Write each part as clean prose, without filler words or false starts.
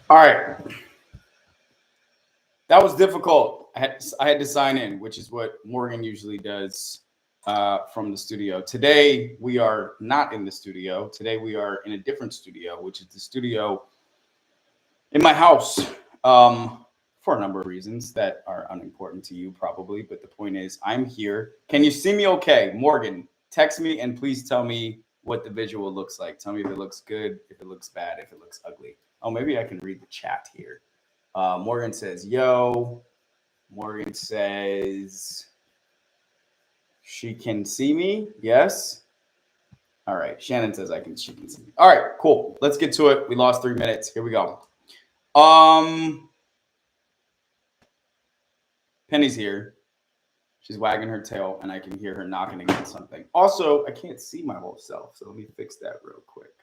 All right. That was difficult. I had to sign in, which is what Morgan usually does from the studio. Today, we are not in the studio. Today, we are in a different studio, which is the studio in my house for a number of reasons that are unimportant to you, probably. But the point is, I'm here. Can you see me okay? Morgan, text me and please tell me what the visual looks like. Tell me if it looks good, if it looks bad, if it looks ugly. Oh, maybe I can read the chat here. Morgan says, yo. Morgan says she can see me. Yes. All right. Shannon says she can see me. All right, cool. Let's get to it. We lost 3 minutes. Here we go. Penny's here. She's wagging her tail, and I can hear her knocking against something. Also, I can't see my whole self, so let me fix that real quick.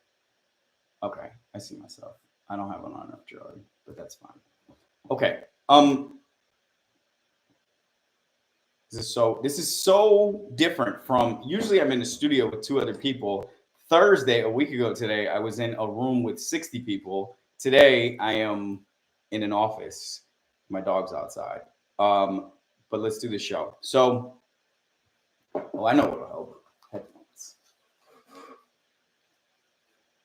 Okay, I see myself. I don't have one on enough drawing, but that's fine. Okay. This is so different from usually I'm in the studio with 2 other people. Thursday, a week ago today, I was in a room with 60 people. Today, I am in an office. My dog's outside. But let's do the show. So, I know what'll help. Headphones.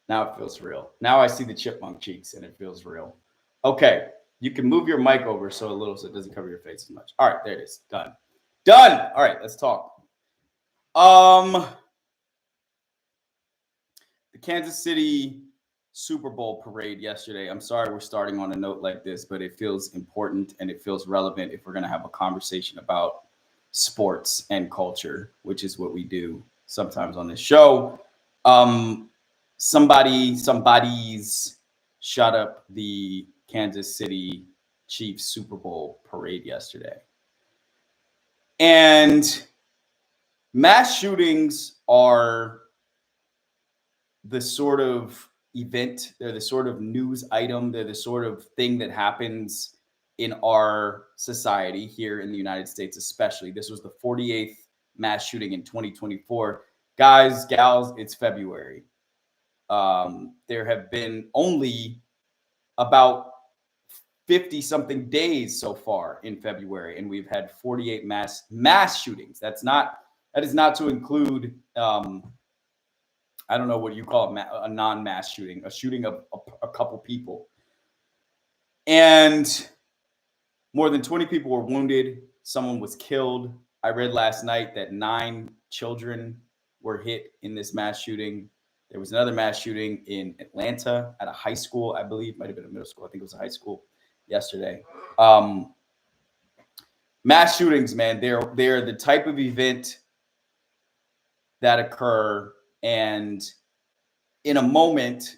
Now it feels real. Now I see the chipmunk cheeks and it feels real. Okay, you can move your mic over so it doesn't cover your face as much. All right, there it is. Done. All right, let's talk. The Kansas City Super Bowl parade yesterday. I'm sorry we're starting on a note like this, but it feels important and it feels relevant if we're going to have a conversation about sports and culture, which is what we do sometimes on this show. Somebody's shot up the Kansas City Chiefs Super Bowl parade yesterday. And mass shootings are the sort of event, they're the sort of news item, they're the sort of thing that happens in our society here in the United States, especially. This was the 48th mass shooting in 2024. Guys, gals, it's February. There have been only about 50 something days so far in February, and we've had 48 mass shootings. That is not to include I don't know what you call a non-mass shooting, a shooting of a couple people. And more than 20 people were wounded. Someone was killed. I read last night that 9 children were hit in this mass shooting. There was another mass shooting in Atlanta at a high school, I believe. Might have been a middle school. I think it was a high school yesterday. Mass shootings, man, they're the type of event that occur. And in a moment,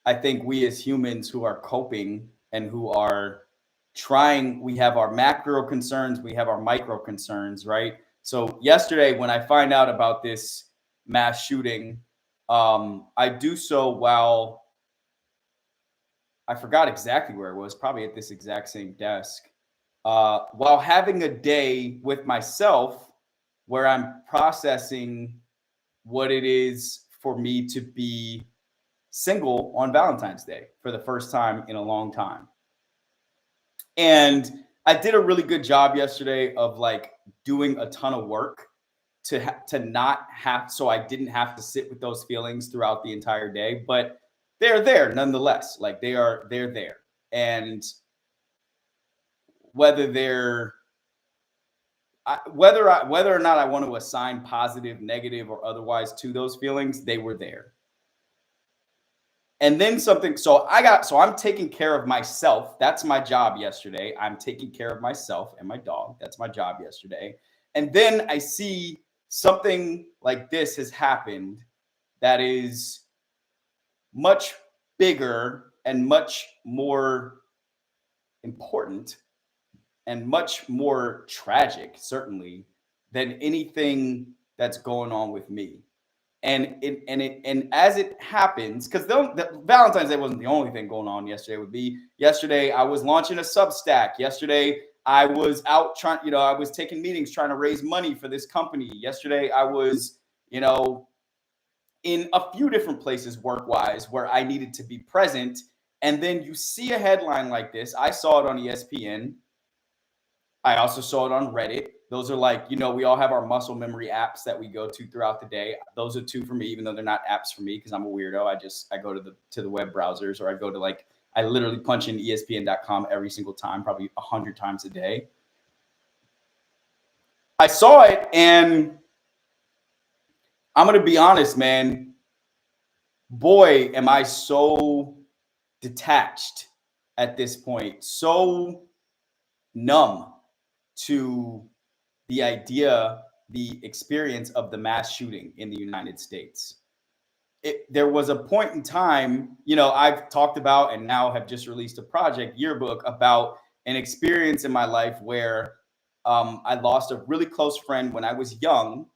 I think we as humans who are coping and who are trying, we have our macro concerns, we have our micro concerns, right? So yesterday, when I find out about this mass shooting, I do so while I forgot exactly where it was, probably at this exact same desk, while having a day with myself where I'm processing what it is for me to be single on Valentine's Day for the first time in a long time. And I did a really good job yesterday of like doing a ton of work to not have, so I didn't have to sit with those feelings throughout the entire day, but they're there nonetheless. Like they're there. And whether or not I want to assign positive, negative, or otherwise to those feelings, they were there. And then so I'm taking care of myself. That's my job yesterday. I'm taking care of myself and my dog. That's my job yesterday. And then I see something like this has happened that is much bigger and much more important and much more tragic, certainly, than anything that's going on with me. And as it happens, because Valentine's Day wasn't the only thing going on yesterday with me. Yesterday, I was launching a Substack. Yesterday, I was out I was taking meetings trying to raise money for this company. Yesterday, I was, in a few different places work-wise where I needed to be present. And then you see a headline like this. I saw it on ESPN. I also saw it on Reddit. Those are like, we all have our muscle memory apps that we go to throughout the day. Those are two for me, even though they're not apps for me because I'm a weirdo. I go to the web browsers, or I go to I literally punch in ESPN.com every single time, probably 100 times a day. I saw it, and I'm going to be honest, man. Boy, am I so detached at this point, so numb to the idea, the experience of the mass shooting in the United States. There was a point in time, I've talked about and now have just released a project yearbook about an experience in my life where I lost a really close friend when I was young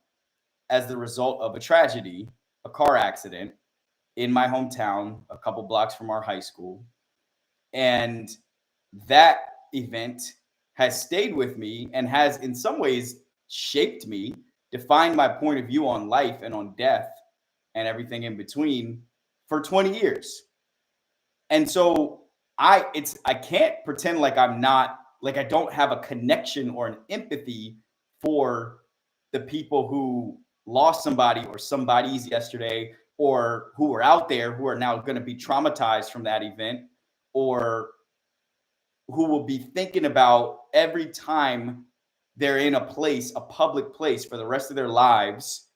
as the result of a tragedy, a car accident in my hometown, a couple blocks from our high school. And that event has stayed with me and has in some ways shaped me, defined my point of view on life and on death and everything in between for 20 years. And so I can't pretend like I don't have a connection or an empathy for the people who lost somebody or somebody's yesterday, or who are out there who are now going to be traumatized from that event, or who will be thinking about every time they're in a public place for the rest of their lives,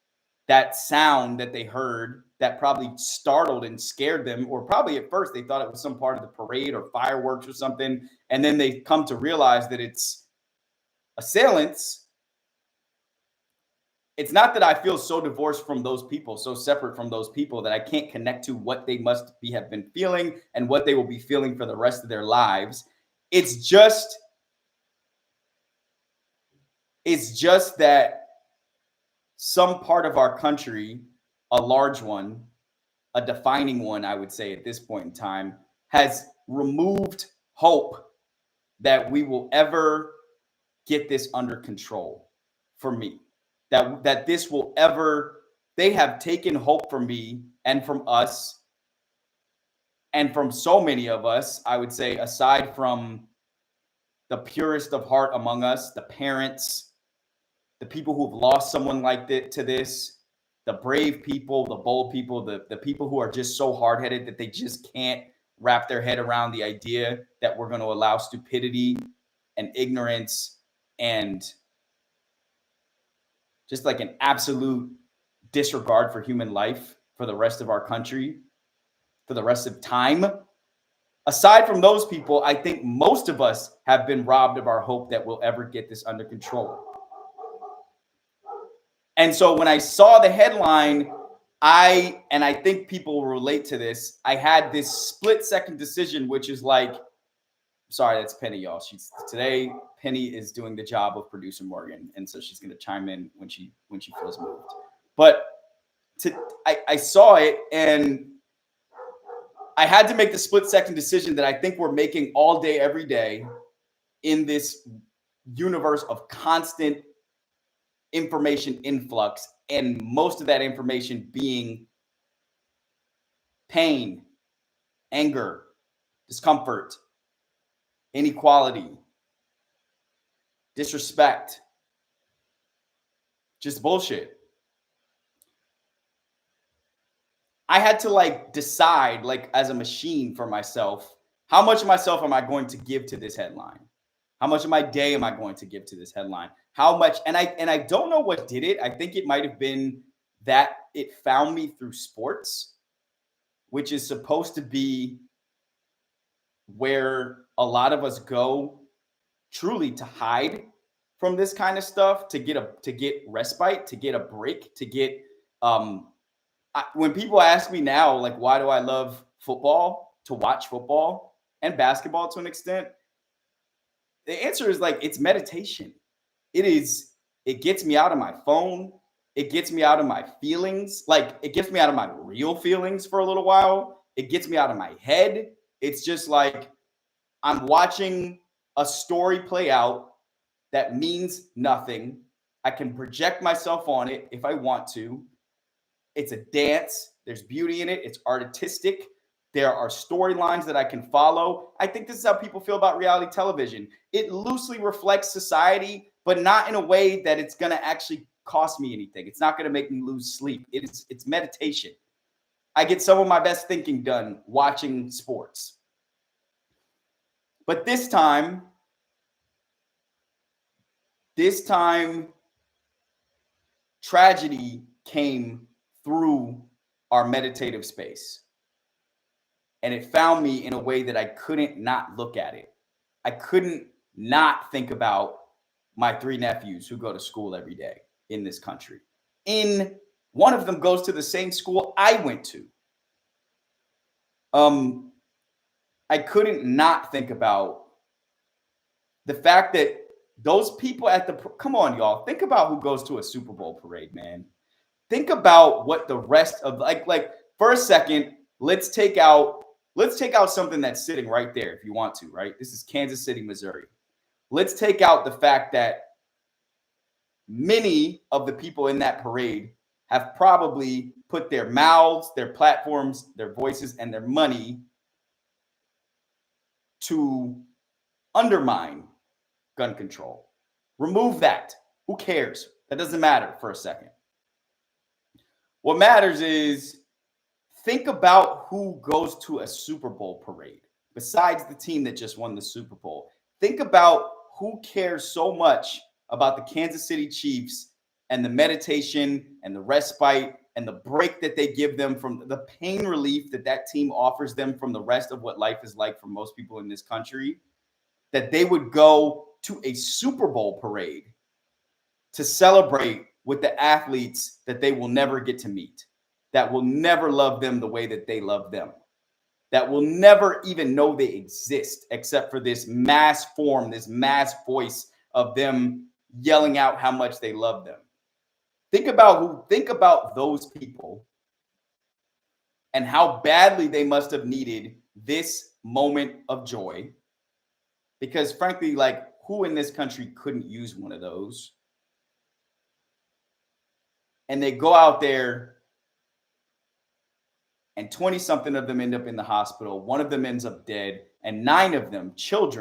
that sound that they heard that probably startled and scared them, or probably at first they thought it was some part of the parade or fireworks or something. And then they come to realize that it's assailants. It's not that I feel so divorced from those people, so separate from those people, that I can't connect to what they have been feeling and what they will be feeling for the rest of their lives. It's just that some part of our country, a large one, a defining one, I would say at this point in time, has removed hope that we will ever get this under control for me. That this will ever, they have taken hope from me and from us and from so many of us, I would say, aside from the purest of heart among us, the parents, the people who've lost someone like that to this, the brave people, the bold people, the people who are just so hard-headed that they just can't wrap their head around the idea that we're going to allow stupidity and ignorance and just like an absolute disregard for human life for the rest of our country, for the rest of time. Aside from those people, I think most of us have been robbed of our hope that we'll ever get this under control. And so when I saw the headline, I think people will relate to this. I had this split-second decision, which is like, sorry, that's Penny, y'all. Today, Penny is doing the job of producer Morgan, and so she's going to chime in when she feels moved. But I saw it, and I had to make the split-second decision that I think we're making all day, every day, in this universe of constant information influx, and most of that information being pain, anger, discomfort, inequality, disrespect, just bullshit. I had to decide, as a machine for myself, how much of myself am I going to give to this headline? How much of my day am I going to give to this headline? How much? And I don't know what did it. I think it might have been that it found me through sports, which is supposed to be where a lot of us go truly to hide from this kind of stuff, to get respite, to get a break, to get when people ask me now, why do I love football, to watch football and basketball to an extent, the answer is it's meditation. It gets me out of my phone. It gets me out of my feelings. It gets me out of my real feelings for a little while. It gets me out of my head. It's just I'm watching a story play out that means nothing. I can project myself on it if I want to. It's a dance. There's beauty in it. It's artistic. There are storylines that I can follow. I think this is how people feel about reality television. It loosely reflects society, but not in a way that it's going to actually cost me anything. It's not going to make me lose sleep. It's meditation. I get some of my best thinking done watching sports. But this time, tragedy came through our meditative space. And it found me in a way that I couldn't not look at it. I couldn't not think about my 3 nephews who go to school every day in this country. One of them goes to the same school I went to. I couldn't not think about the fact that those people come on, y'all, think about who goes to a Super Bowl parade, man. Think about what the rest of like for a second, let's take out something that's sitting right there if you want to, right? This is Kansas City, Missouri. Let's take out the fact that many of the people in that parade have probably put their mouths, their platforms, their voices, and their money to undermine gun control. Remove that. Who cares? That doesn't matter for a second. What matters is think about who goes to a Super Bowl parade besides the team that just won the Super Bowl. Think about who cares so much about the Kansas City Chiefs and the meditation and the respite and the break that they give them from the pain relief that team offers them from the rest of what life is like for most people in this country, that they would go to a Super Bowl parade to celebrate with the athletes that they will never get to meet, that will never love them the way that they love them, that will never even know they exist except for this mass form, this mass voice of them yelling out how much they love them. Think about those people and how badly they must have needed this moment of joy. Because frankly, like, who in this country couldn't use one of those? And they go out there and 20 something of them end up in the hospital. One of them ends up dead, and 9 of them, children,